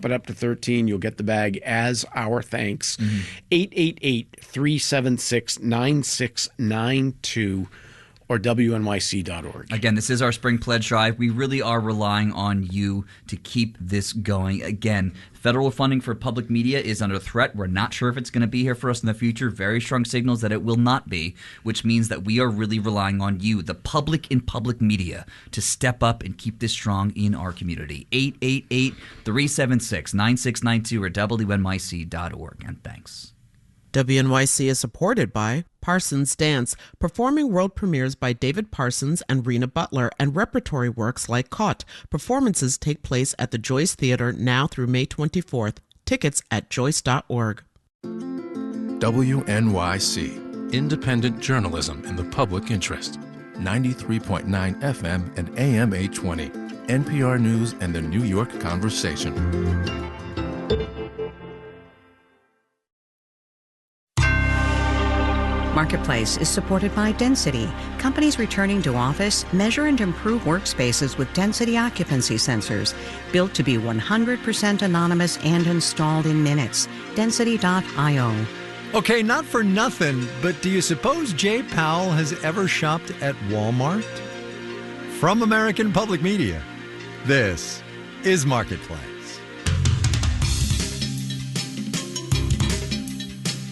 But up to 13, you'll get the bag as our thanks. 888-376-9692 or WNYC.org. Again, this is our spring pledge drive. We really are relying on you to keep this going. Again, federal funding for public media is under threat. We're not sure if it's going to be here for us in the future. Very strong signals that it will not be, which means that we are really relying on you, the public in public media, to step up and keep this strong in our community. 888-376-9692 or WNYC.org. And thanks. WNYC is supported by Parsons Dance, performing world premieres by David Parsons and Rena Butler, and repertory works like Caught. Performances take place at the Joyce Theater now through May 24th. Tickets at joyce.org. WNYC, independent journalism in the public interest. 93.9 FM and AM 820. NPR News and the New York Conversation. Marketplace is supported by Density. Companies returning to office measure and improve workspaces with density occupancy sensors, built to be 100% anonymous and installed in minutes. Density.io. Okay, not for nothing, but do you suppose Jay Powell has ever shopped at Walmart? From American Public Media, this is Marketplace.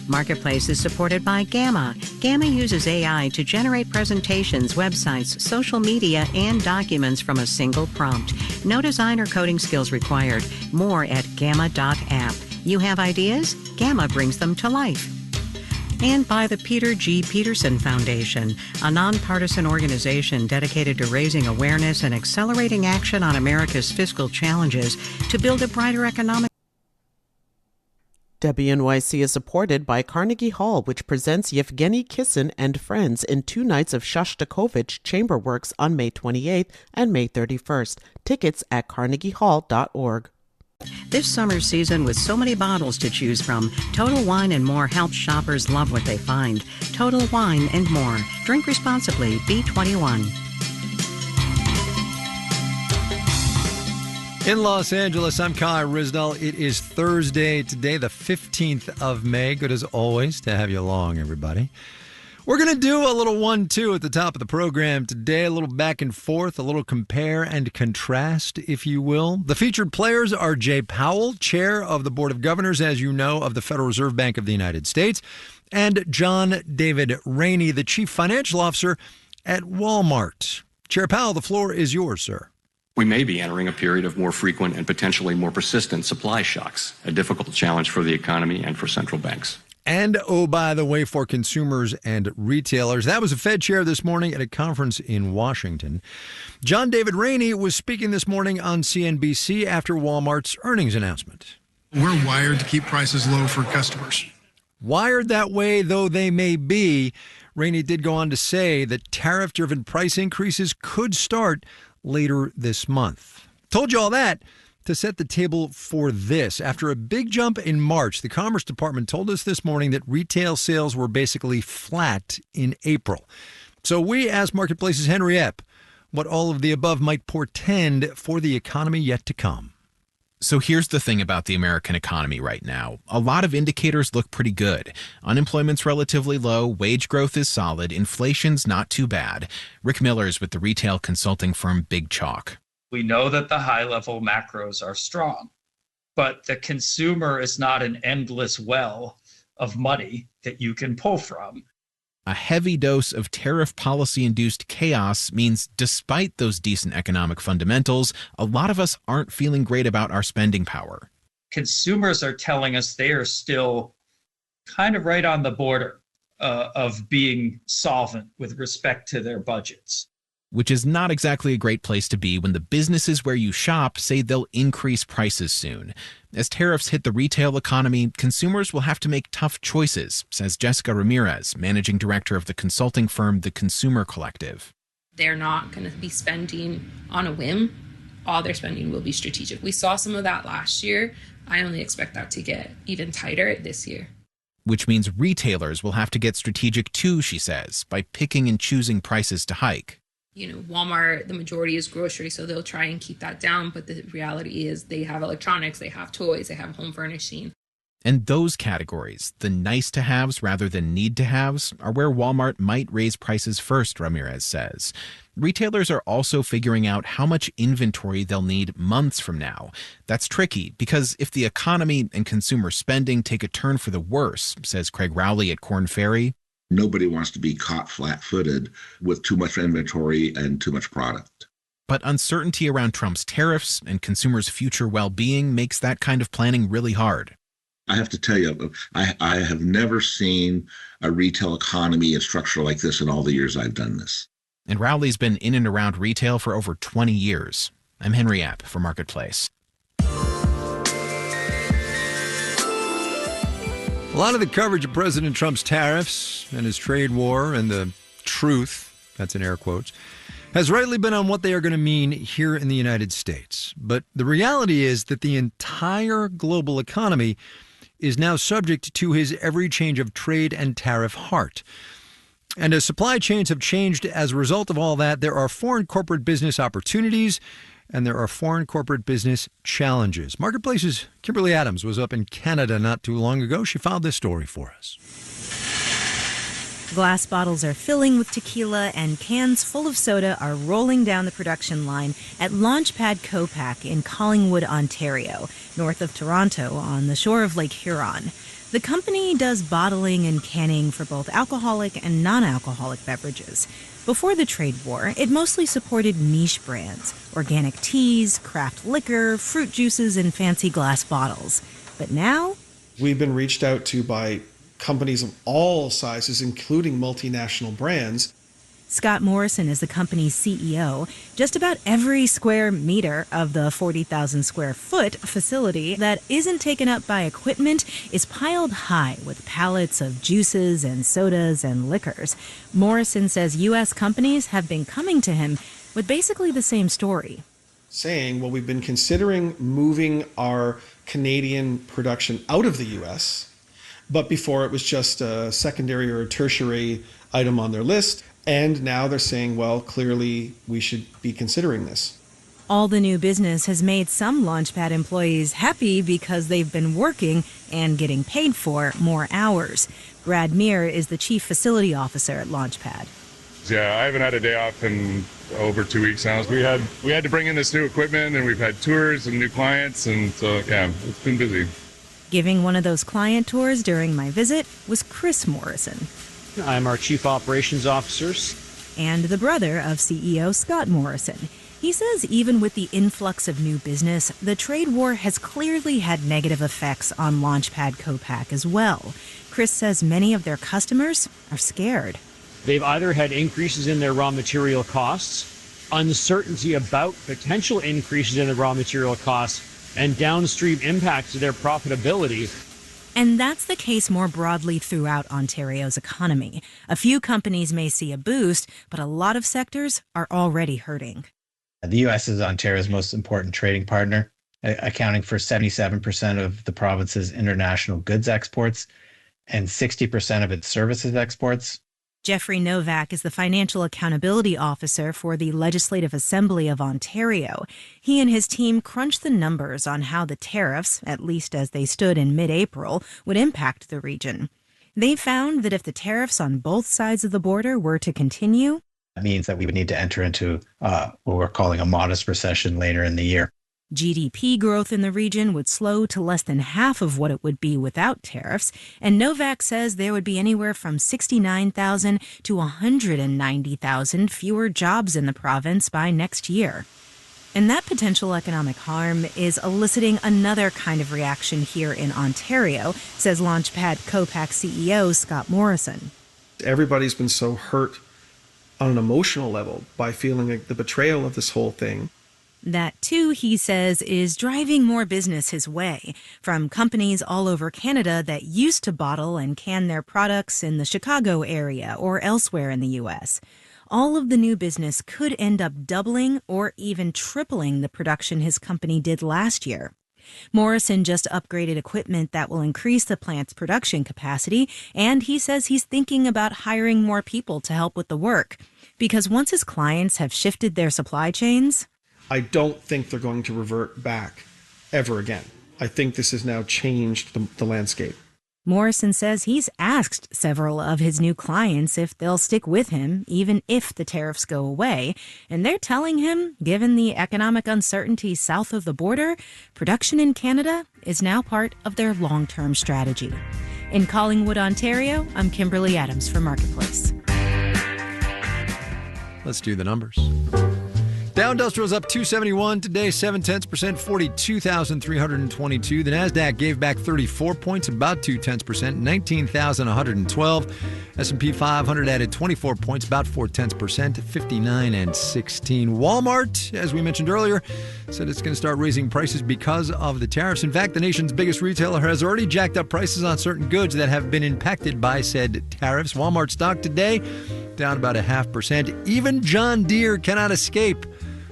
Marketplace is supported by Gamma. Gamma uses AI to generate presentations, websites, social media, and documents from a single prompt. No design or coding skills required. More at gamma.app. You have ideas? Gamma brings them to life. And by the Peter G. Peterson Foundation, a nonpartisan organization dedicated to raising awareness and accelerating action on America's fiscal challenges to build a brighter economic. WNYC is supported by Carnegie Hall, which presents Yevgeny Kissin and Friends in 2 nights of Shostakovich Chamber Works on May 28th and May 31st. Tickets at carnegiehall.org. This summer season, with so many bottles to choose from, Total Wine & More helps shoppers love what they find. Total Wine & More. Drink responsibly. B21. In Los Angeles, I'm Kai Rizdal. It is Thursday today, the 15th of May. Good as always to have you along, everybody. We're going to do a little 1-2 at the top of the program today, a little back and forth, a little compare and contrast, if you will. The featured players are Jay Powell, chair of the Board of Governors, as you know, of the Federal Reserve Bank of the United States, and John David Rainey, the chief financial officer at Walmart. Chair Powell, the floor is yours, sir. We may be entering a period of more frequent and potentially more persistent supply shocks, a difficult challenge for the economy and for central banks. And, oh, by the way, for consumers and retailers, that was a Fed chair this morning at a conference in Washington. John David Rainey was speaking this morning on CNBC after Walmart's earnings announcement. We're wired to keep prices low for customers. Wired that way though they may be, Rainey did go on to say that tariff-driven price increases could start later this month. Told you all that to set the table for this. After a big jump in March, the Commerce Department told us this morning that retail sales were basically flat in April. So we asked Marketplace's Henry Epp what all of the above might portend for the economy yet to come. So here's the thing about the American economy right now. A lot of indicators look pretty good. Unemployment's relatively low, wage growth is solid, inflation's not too bad. Rick Miller's with the retail consulting firm Big Chalk. We know that the high-level macros are strong, but the consumer is not an endless well of money that you can pull from. A heavy dose of tariff policy-induced chaos means despite those decent economic fundamentals, a lot of us aren't feeling great about our spending power. Consumers are telling us they are still kind of right on the border of being solvent with respect to their budgets. Which is not exactly a great place to be when the businesses where you shop say they'll increase prices soon. As tariffs hit the retail economy, consumers will have to make tough choices, says Jessica Ramirez, managing director of the consulting firm The Consumer Collective. They're not going to be spending on a whim. All their spending will be strategic. We saw some of that last year. I only expect that to get even tighter this year. Which means retailers will have to get strategic too, she says, by picking and choosing prices to hike. Walmart, the majority is grocery, so they'll try and keep that down. But the reality is they have electronics, they have toys, they have home furnishing. And those categories, the nice-to-haves rather than need-to-haves, are where Walmart might raise prices first, Ramirez says. Retailers are also figuring out how much inventory they'll need months from now. That's tricky because if the economy and consumer spending take a turn for the worse, says Craig Rowley at Korn Ferry, nobody wants to be caught flat-footed with too much inventory and too much product. But uncertainty around Trump's tariffs and consumers' future well-being makes that kind of planning really hard. I have to tell you, I have never seen a retail economy and structure like this in all the years I've done this. And Rowley's been in and around retail for over 20 years. I'm Henry App for Marketplace. A lot of the coverage of President Trump's tariffs and his trade war and the truth, that's in air quotes, has rightly been on what they are going to mean here in the United States. But the reality is that the entire global economy is now subject to his every change of trade and tariff heart. And as supply chains have changed as a result of all that, there are foreign corporate business opportunities and there are foreign corporate business challenges. Marketplace's Kimberly Adams was up in Canada not too long ago. She filed this story for us. Glass bottles are filling with tequila and cans full of soda are rolling down the production line at Launchpad Copac in Collingwood, Ontario, north of Toronto on the shore of Lake Huron. The company does bottling and canning for both alcoholic and non-alcoholic beverages. Before the trade war, it mostly supported niche brands, organic teas, craft liquor, fruit juices, and fancy glass bottles. But now, we've been reached out to by companies of all sizes, including multinational brands. Scott Morrison is the company's CEO. Just about every square meter of the 40,000 square foot facility that isn't taken up by equipment is piled high with pallets of juices and sodas and liquors. Morrison says U.S. companies have been coming to him with basically the same story. Saying, well, we've been considering moving our Canadian production out of the U.S., but before it was just a secondary or a tertiary item on their list. And now they're saying, well, clearly we should be considering this. All the new business has made some Launchpad employees happy because they've been working and getting paid for more hours. Brad Meir is the chief facility officer at Launchpad. Yeah, I haven't had a day off in over 2 weeks now. We had to bring in this new equipment and we've had tours and new clients. And so, yeah, it's been busy. Giving one of those client tours during my visit was Chris Morrison. I'm our Chief Operations Officer. And the brother of CEO Scott Morrison. He says even with the influx of new business, the trade war has clearly had negative effects on Launchpad Copac as well. Chris says many of their customers are scared. They've either had increases in their raw material costs, uncertainty about potential increases in the raw material costs, and downstream impacts to their profitability. And that's the case more broadly throughout Ontario's economy. A few companies may see a boost, but a lot of sectors are already hurting. The U.S. is Ontario's most important trading partner, accounting for 77% of the province's international goods exports and 60% of its services exports. Jeffrey Novak is the Financial Accountability Officer for the Legislative Assembly of Ontario. He and his team crunched the numbers on how the tariffs, at least as they stood in mid-April, would impact the region. They found that if the tariffs on both sides of the border were to continue, that means that we would need to enter into what we're calling a modest recession later in the year. GDP growth in the region would slow to less than half of what it would be without tariffs, and Novak says there would be anywhere from 69,000 to 190,000 fewer jobs in the province by next year. And that potential economic harm is eliciting another kind of reaction here in Ontario, says Launchpad Copac CEO Scott Morrison. Everybody's been so hurt on an emotional level by feeling like the betrayal of this whole thing. That, too, he says, is driving more business his way from companies all over Canada that used to bottle and can their products in the Chicago area or elsewhere in the U.S. All of the new business could end up doubling or even tripling the production his company did last year. Morrison just upgraded equipment that will increase the plant's production capacity, and he says he's thinking about hiring more people to help with the work. Because once his clients have shifted their supply chains, I don't think they're going to revert back ever again. I think this has now changed the landscape. Morrison says he's asked several of his new clients if they'll stick with him even if the tariffs go away, and they're telling him, given the economic uncertainty south of the border, production in Canada is now part of their long-term strategy. In Collingwood, Ontario, I'm Kimberly Adams for Marketplace. Let's do the numbers. Dow Industrial's up 271 today, 0.7%, 42,322. The Nasdaq gave back 34 points, about 0.2%, 19,112. S&P 500 added 24 points, about 0.4%, 59,016. Walmart, as we mentioned earlier, said it's going to start raising prices because of the tariffs. In fact, the nation's biggest retailer has already jacked up prices on certain goods that have been impacted by said tariffs. Walmart stock today down about 0.5%. Even John Deere cannot escape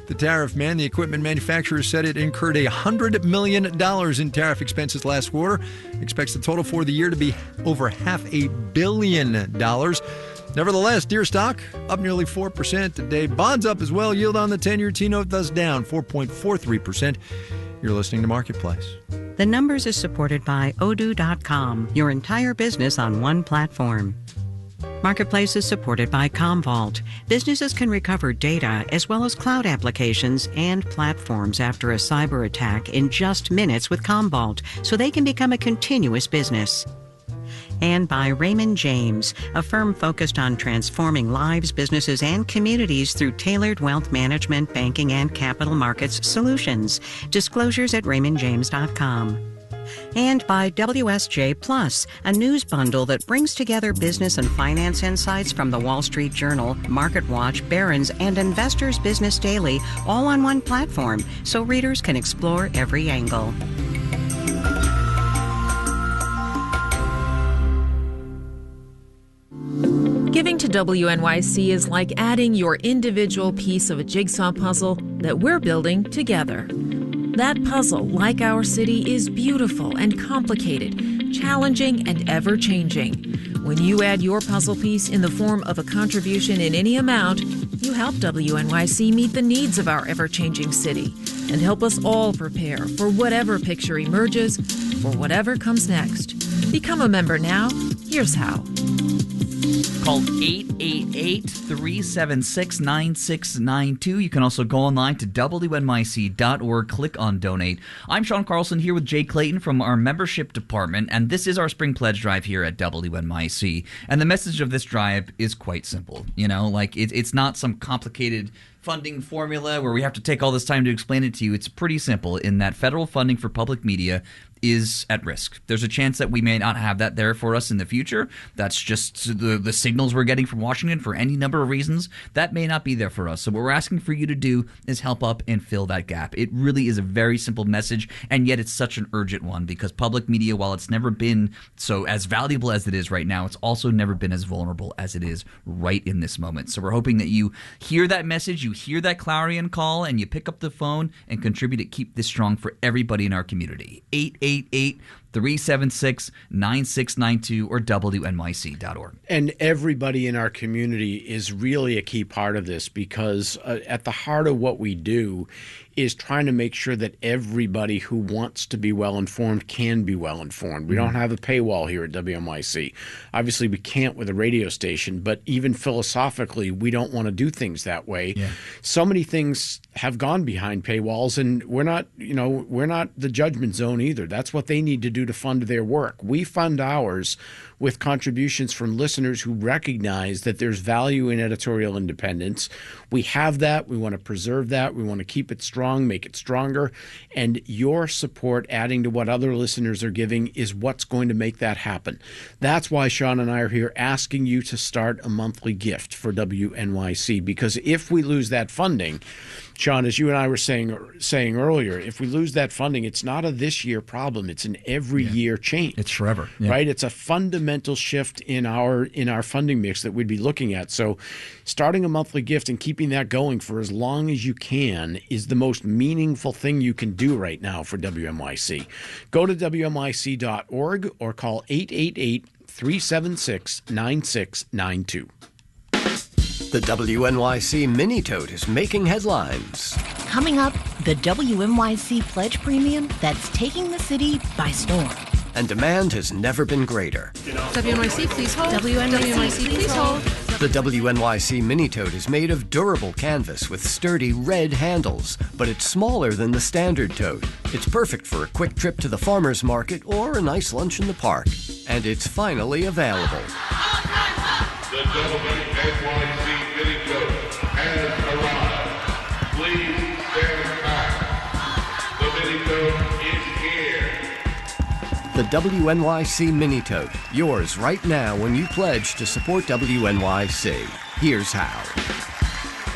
the tariff man. The equipment manufacturer said it incurred $100 million in tariff expenses last quarter. Expects the total for the year to be over $500 million. Nevertheless, Deere stock up nearly 4% today. Bonds up as well. Yield on the 10-year T-note thus down 4.43%. You're listening to Marketplace. The Numbers is supported by Odoo.com, your entire business on one platform. Marketplace is supported by Commvault. Businesses can recover data as well as cloud applications and platforms after a cyber attack in just minutes with Commvault, so they can become a continuous business. And by Raymond James, a firm focused on transforming lives, businesses, and communities through tailored wealth management, banking, and capital markets solutions. Disclosures at raymondjames.com. And by WSJ Plus, a news bundle that brings together business and finance insights from the Wall Street Journal, MarketWatch, Barron's, and Investors Business Daily, all on one platform, so readers can explore every angle. Giving to WNYC is like adding your individual piece of a jigsaw puzzle that we're building together. That puzzle, like our city, is beautiful and complicated, challenging and ever-changing. When you add your puzzle piece in the form of a contribution in any amount, you help WNYC meet the needs of our ever-changing city and help us all prepare for whatever picture emerges, for whatever comes next. Become a member now. Here's how. Call 888-376-9692. You can also go online to WNYC.org. Click on Donate. I'm Sean Carlson here with Jay Clayton from our membership department, and this is our Spring Pledge Drive here at WNYC. And the message of this drive is quite simple. You know, like it's not some complicated funding formula where we have to take all this time to explain it to you. It's pretty simple in that federal funding for public media is at risk. There's a chance that we may not have that there for us in the future. That's just the signals we're getting from Washington for any number of reasons. That may not be there for us. So what we're asking for you to do is help up and fill that gap. It really is a very simple message, and yet it's such an urgent one because public media, while it's never been so as valuable as it is right now, it's also never been as vulnerable as it is right in this moment. So we're hoping that you hear that message, you hear that clarion call, and you pick up the phone and contribute to keep this strong for everybody in our community. 888-376-9692 or WNYC.org. And everybody in our community is really a key part of this because at the heart of what we do is trying to make sure that everybody who wants to be well-informed can be well-informed. We don't have a paywall here at WNYC. Obviously, we can't with a radio station, but even philosophically, we don't want to do things that way. Yeah. So many things have gone behind paywalls, and we're not the judgment zone either. That's what they need to do to fund their work. We fund ours with contributions from listeners who recognize that there's value in editorial independence. We have that. We want to preserve that. We want to keep it strong, make it stronger. And your support, adding to what other listeners are giving, is what's going to make that happen. That's why Sean and I are here asking you to start a monthly gift for WNYC, because if we lose that funding, Sean, as you and I were saying earlier, if we lose that funding, it's not a this year problem. It's an every year change. It's forever, right? It's a fundamental shift in our funding mix that we'd be looking at. So starting a monthly gift and keeping that going for as long as you can is the most meaningful thing you can do right now for WNYC. Go to WNYC.org or call 888-376-9692. The WNYC Mini Tote is making headlines. Coming up, the WNYC Pledge Premium that's taking the city by storm. And demand has never been greater. WNYC, please hold. WNYC, please hold. The WNYC Mini Tote is made of durable canvas with sturdy red handles, but it's smaller than the standard tote. It's perfect for a quick trip to the farmer's market or a nice lunch in the park. And it's finally available. The WNYC Mini Tote has arrived. Please stand back. The Mini Tote is here. The WNYC Mini Tote, yours right now when you pledge to support WNYC. Here's how.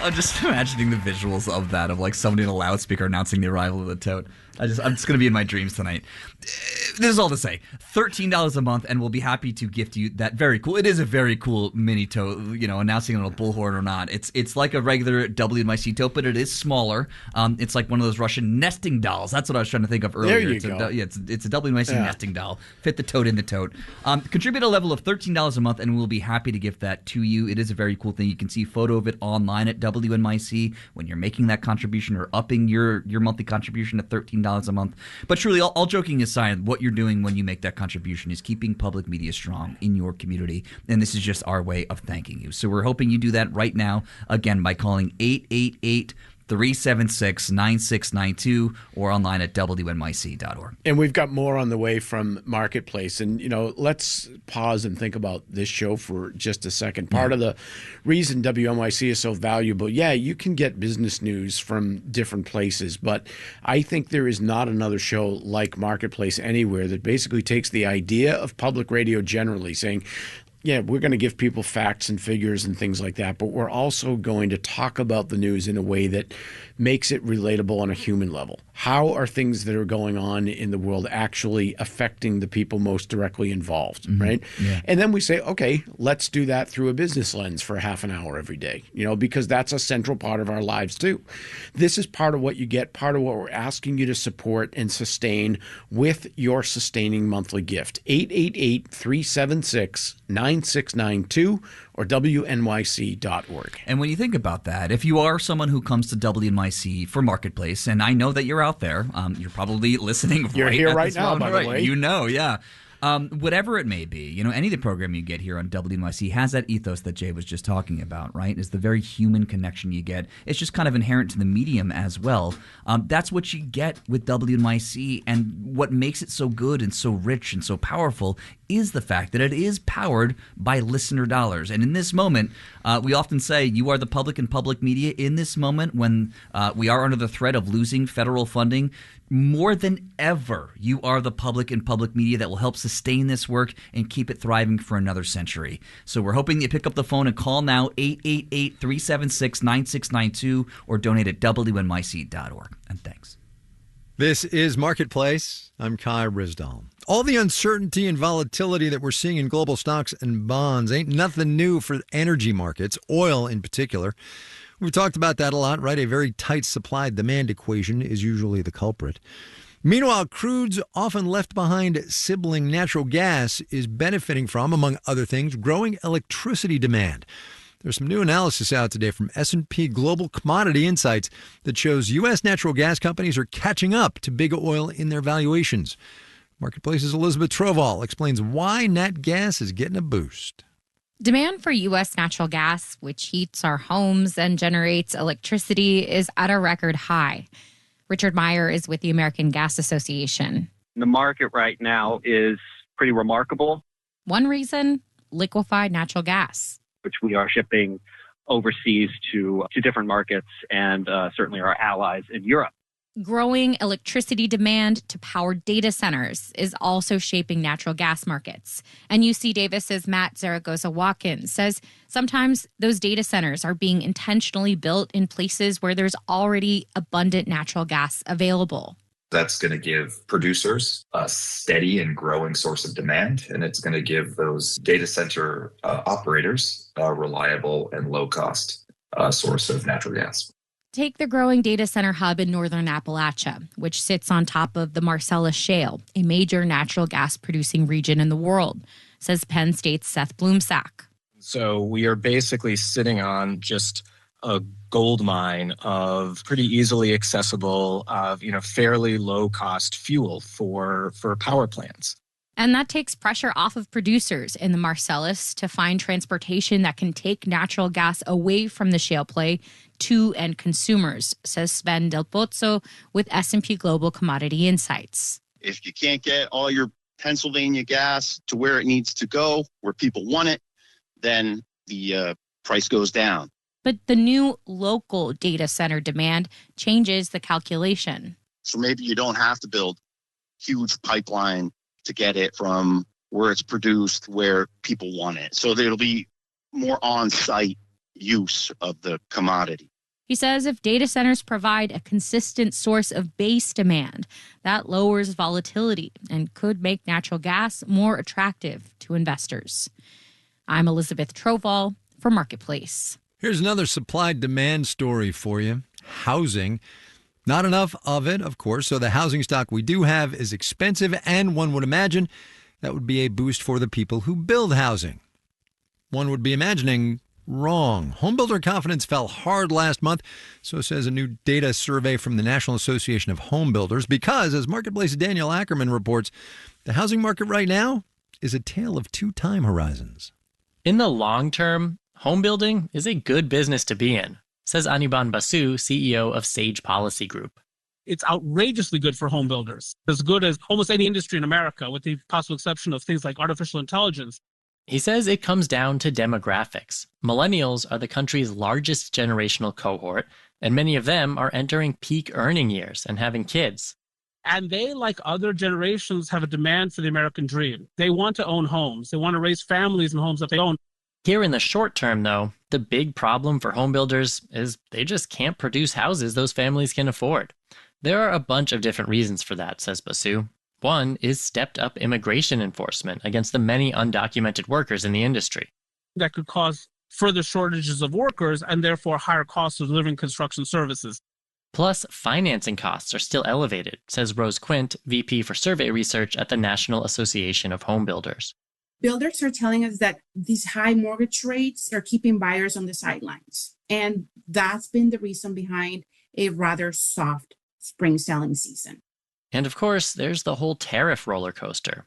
I'm just imagining the visuals of that, of like somebody in a loudspeaker announcing the arrival of the tote. I'm just going to be in my dreams tonight. This is all to say, $13 a month, and we'll be happy to gift you that very cool. It is a very cool mini tote, announcing on a bullhorn or not. It's like a regular WNYC tote, but it is smaller. It's like one of those Russian nesting dolls. That's what I was trying to think of earlier. There you go. It's a WNYC nesting doll. Fit the tote in the tote. Contribute a level of $13 a month, and we'll be happy to gift that to you. It is a very cool thing. You can see a photo of it online at WNYC when you're making that contribution or upping your monthly contribution to $13 a month. But truly, all joking aside, what you're doing when you make that contribution is keeping public media strong in your community, and this is just our way of thanking you. So we're hoping you do that right now, again, by calling 888-376-9692 or online at WNYC.org. And we've got more on the way from Marketplace. And, let's pause and think about this show for just a second. Part of the reason WNYC is so valuable, you can get business news from different places, but I think there is not another show like Marketplace anywhere that basically takes the idea of public radio generally, saying, we're going to give people facts and figures and things like that, but we're also going to talk about the news in a way that makes it relatable on a human level. How are things that are going on in the world actually affecting the people most directly involved, right? Yeah. And then we say, okay, let's do that through a business lens for half an hour every day, because that's a central part of our lives too. This is part of what you get, part of what we're asking you to support and sustain with your sustaining monthly gift. 888-376-9692 or WNYC.org. And when you think about that, if you are someone who comes to WNYC for Marketplace, and I know that you're out there, you're probably listening you're right here at right this now, moment, by the way. Yeah. Whatever it may be, any of the program you get here on WNYC has that ethos that Jay was just talking about, right? Is the very human connection you get. It's just kind of inherent to the medium as well. That's what you get with WNYC, and what makes it so good and so rich and so powerful is the fact that it is powered by listener dollars. And in this moment, we often say you are the public and public media. In this moment when we are under the threat of losing federal funding, more than ever, you are the public and public media that will help sustain this work and keep it thriving for another century. So we're hoping that you pick up the phone and call now, 888-376-9692, or donate at WNYC.org. And thanks. This is Marketplace. I'm Kai Ryssdal. All the uncertainty and volatility that we're seeing in global stocks and bonds ain't nothing new for energy markets, oil in particular. We've talked about that a lot, right? A very tight supply-demand equation is usually the culprit. Meanwhile, crude's often left behind sibling natural gas is benefiting from, among other things, growing electricity demand. There's some new analysis out today from S&P Global Commodity Insights that shows U.S. natural gas companies are catching up to big oil in their valuations. Marketplace's Elizabeth Troval explains why nat gas is getting a boost. Demand for U.S. natural gas, which heats our homes and generates electricity, is at a record high. Richard Meyer is with the American Gas Association. The market right now is pretty remarkable. One reason, liquefied natural gas, which we are shipping overseas to different markets and certainly our allies in Europe. Growing electricity demand to power data centers is also shaping natural gas markets. And UC Davis's Matt Zaragoza-Watkins says sometimes those data centers are being intentionally built in places where there's already abundant natural gas available. That's going to give producers a steady and growing source of demand, and it's going to give those data center operators a reliable and low-cost source of natural gas. Take the growing data center hub in northern Appalachia, which sits on top of the Marcellus Shale, a major natural gas producing region in the world, says Penn State's Seth Blumsack. So we are basically sitting on just a gold mine of pretty easily accessible, fairly low cost fuel for power plants. And that takes pressure off of producers in the Marcellus to find transportation that can take natural gas away from the shale play to end consumers, says Sven Del Pozzo with S&P Global Commodity Insights. If you can't get all your Pennsylvania gas to where it needs to go, where people want it, then the price goes down. But the new local data center demand changes the calculation. So maybe you don't have to build huge pipeline to get it from where it's produced, where people want it. So there'll be more on-site use of the commodity. He says if data centers provide a consistent source of base demand, that lowers volatility and could make natural gas more attractive to investors. I'm Elizabeth Troval for Marketplace. Here's another supply-demand story for you. Housing. Not enough of it, of course, so the housing stock we do have is expensive, and one would imagine that would be a boost for the people who build housing. One would be imagining wrong. Homebuilder confidence fell hard last month, so says a new data survey from the National Association of Home Builders, because, as Marketplace's Daniel Ackerman reports, the housing market right now is a tale of two time horizons. In the long term, home building is a good business to be in, says Anirban Basu, CEO of Sage Policy Group. It's outrageously good for home builders. As good as almost any industry in America, with the possible exception of things like artificial intelligence. He says it comes down to demographics. Millennials are the country's largest generational cohort, and many of them are entering peak earning years and having kids. And they, like other generations, have a demand for the American dream. They want to own homes. They want to raise families in homes that they own. Here in the short term, though, the big problem for home builders is they just can't produce houses those families can afford. There are a bunch of different reasons for that, says Basu. One is stepped-up immigration enforcement against the many undocumented workers in the industry. That could cause further shortages of workers and therefore higher costs of delivering construction services. Plus, financing costs are still elevated, says Rose Quint, VP for Survey Research at the National Association of Home Builders. Builders are telling us that these high mortgage rates are keeping buyers on the sidelines. And that's been the reason behind a rather soft spring selling season. And of course, there's the whole tariff roller coaster.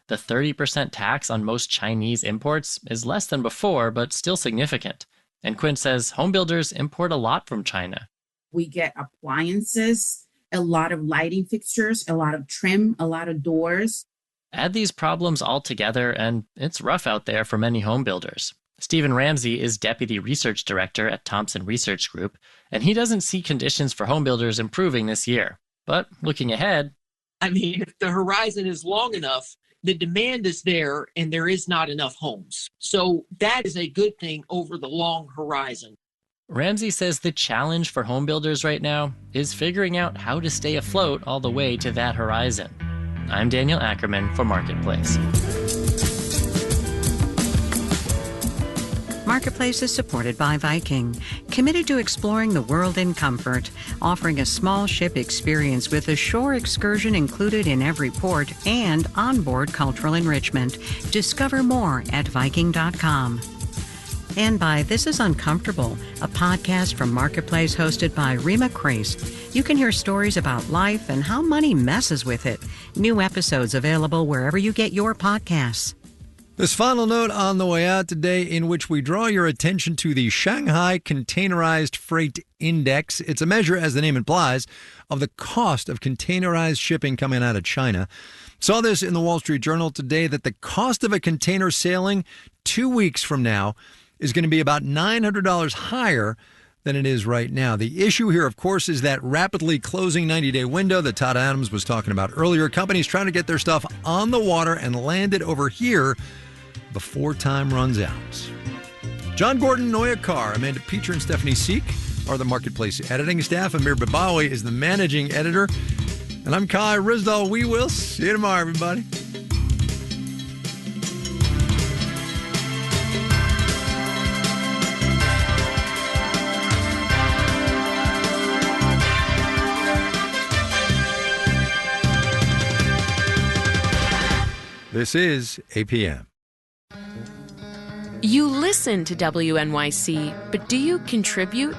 The 30% tax on most Chinese imports is less than before, but still significant. And Quint says home builders import a lot from China. We get appliances, a lot of lighting fixtures, a lot of trim, a lot of doors. Add these problems all together, and it's rough out there for many home builders. Stephen Ramsey is Deputy Research Director at Thompson Research Group, and he doesn't see conditions for home builders improving this year. But looking ahead, I mean, if the horizon is long enough, the demand is there and there is not enough homes. So that is a good thing over the long horizon. Ramsey says the challenge for home builders right now is figuring out how to stay afloat all the way to that horizon. I'm Daniel Ackerman for Marketplace. Marketplace is supported by Viking, committed to exploring the world in comfort, offering a small ship experience with a shore excursion included in every port and onboard cultural enrichment. Discover more at Viking.com. And by This Is Uncomfortable, a podcast from Marketplace hosted by Rima Crace. You can hear stories about life and how money messes with it. New episodes available wherever you get your podcasts. This final note on the way out today, in which we draw your attention to the Shanghai Containerized Freight Index. It's a measure, as the name implies, of the cost of containerized shipping coming out of China. Saw this in the Wall Street Journal today, that the cost of a container sailing 2 weeks from now is going to be about $900 higher than it is right now. The issue here, of course, is that rapidly closing 90-day window that Todd Adams was talking about earlier. Companies trying to get their stuff on the water and landed over here before time runs out. John Gordon, Noya Carr, Amanda Peter, and Stephanie Seek are the Marketplace editing staff. Amir Babawi is the managing editor. And I'm Kai Rizdal. We will see you tomorrow, everybody. This is APM. You listen to WNYC, but do you contribute?